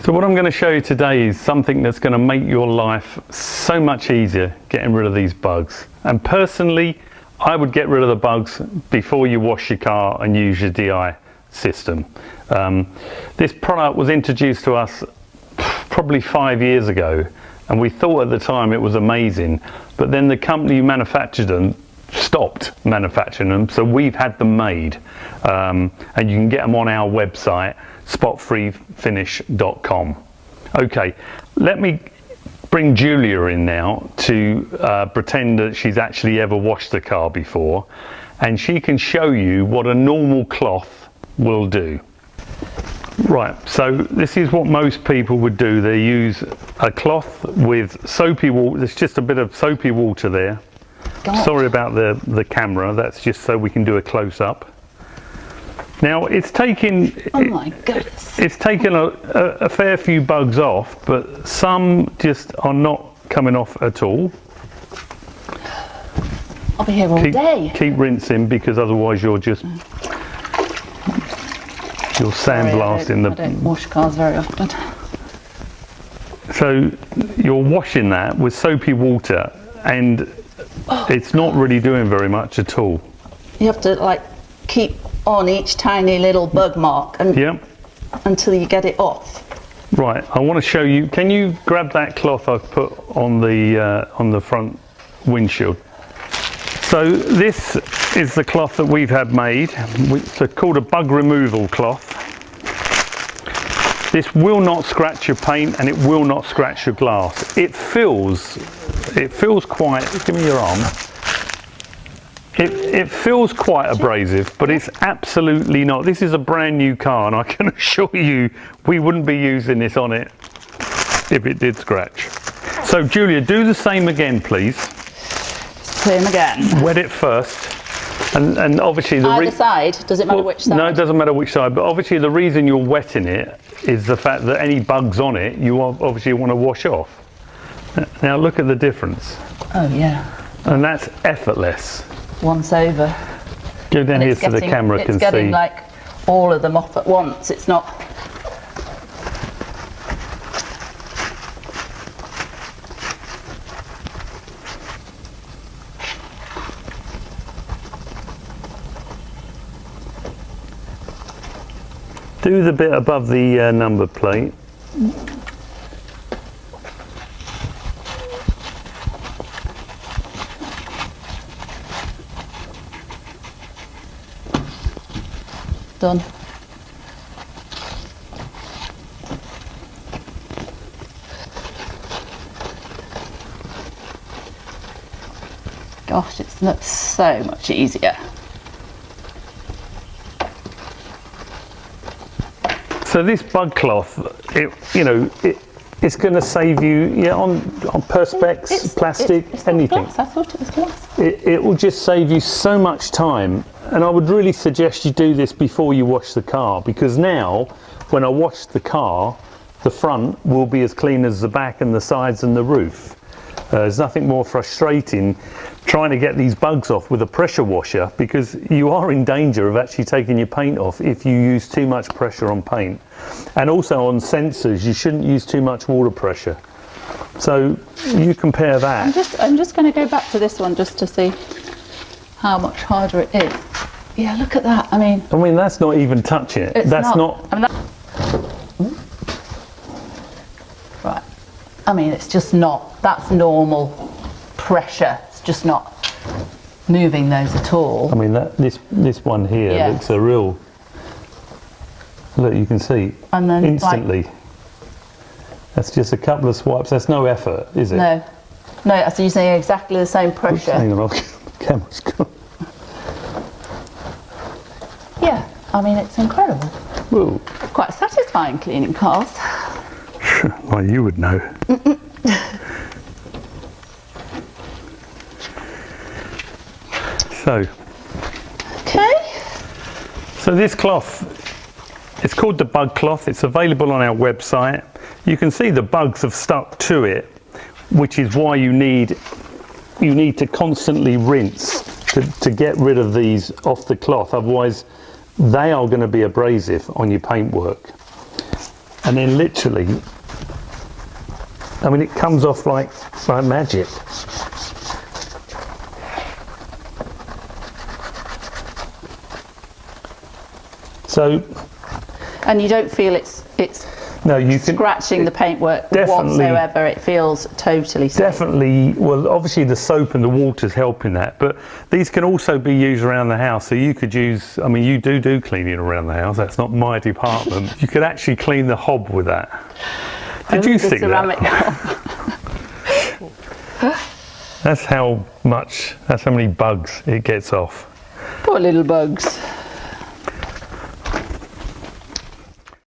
So what I'm going to show you today is something that's going to make your life so much easier getting rid of these bugs. And personally, I would get rid of the bugs before you wash your car and use your DI system. This product was introduced to us probably 5 years ago, and we thought at the time it was amazing, but then the company who manufactured them stopped manufacturing them, so we've had them made, and you can get them on our website, spotfreefinish.com. Okay, let me bring Julia in now to pretend that she's actually ever washed the car before, and she can show you what a normal cloth will do. Right, so this is what most people would do. They use a cloth with soapy water. There's just a bit of soapy water there. God. Sorry about the camera, that's just so we can do a close-up. Now it's taken, oh my goodness, it's taken a fair few bugs off, but some just are not coming off at all. I'll be here all day. Keep rinsing, because otherwise you're just you're sandblasting I don't wash cars very often. So you're washing that with soapy water, and it's not really doing very much at all. You have to like keep on each tiny little bug mark and until you get it off. Right, I want to show you. Can you grab that cloth I've put on the front windshield? So this is the cloth that we've had made. It's called a bug removal cloth. This will not scratch your paint, and it will not scratch your glass. It feels quite, give me your arm. It feels quite abrasive, but it's absolutely not. This is a brand new car, and I can assure you we wouldn't be using this on it if it did scratch. So Julia, do the same again, please. Same again. Wet it first, and obviously either side. Does it matter which side? No, it doesn't matter which side, but obviously the reason you're wetting it is the fact that any bugs on it you obviously want to wash off. Now look at the difference. Oh yeah. And that's effortless. Once over. Go down here so the camera can see. It's getting like all of them off at once. It's not. Do the bit above the number plate. Done. Gosh, it looks so much easier. So this bug cloth, it's going to save you on perspex, plastic, anything. Glass. I thought it was glass. It will just save you so much time, and I would really suggest you do this before you wash the car, because now when I wash the car, the front will be as clean as the back and the sides and the roof. There's nothing more frustrating trying to get these bugs off with a pressure washer, because you are in danger of actually taking your paint off if you use too much pressure on paint. And also on sensors, you shouldn't use too much water pressure. So you compare that. I'm just going to go back to this one just to see how much harder it is. Yeah, look at that. I mean that's not even touching it. That's not. Right. I mean, it's just not. That's normal pressure. It's just not moving those at all. I mean, this one here looks a real. Look, you can see. And then instantly. That's just a couple of swipes. That's no effort, is it? No. No, so you're saying exactly the same pressure. Hang on, the camera's gone. Yeah, I mean, it's incredible. Whoa. Quite satisfying cleaning cars. Well, you would know. So. Okay. So this cloth, it's called the bug cloth. It's available on our website. You can see the bugs have stuck to it, which is why you need to constantly rinse to get rid of these off the cloth. Otherwise, they are going to be abrasive on your paintwork. and then literally, I mean, it comes off like magic. So, And you don't feel it's no, you can scratching the paintwork definitely- whatsoever. It feels totally safe. definitely. Well, obviously the soap and the water's helping that, but these can also be used around the house. So you could use. I mean, you do cleaning around the house. That's not my department. You could actually clean the hob with that. Did you The think ceramic that? That's how many bugs it gets off. Poor little bugs.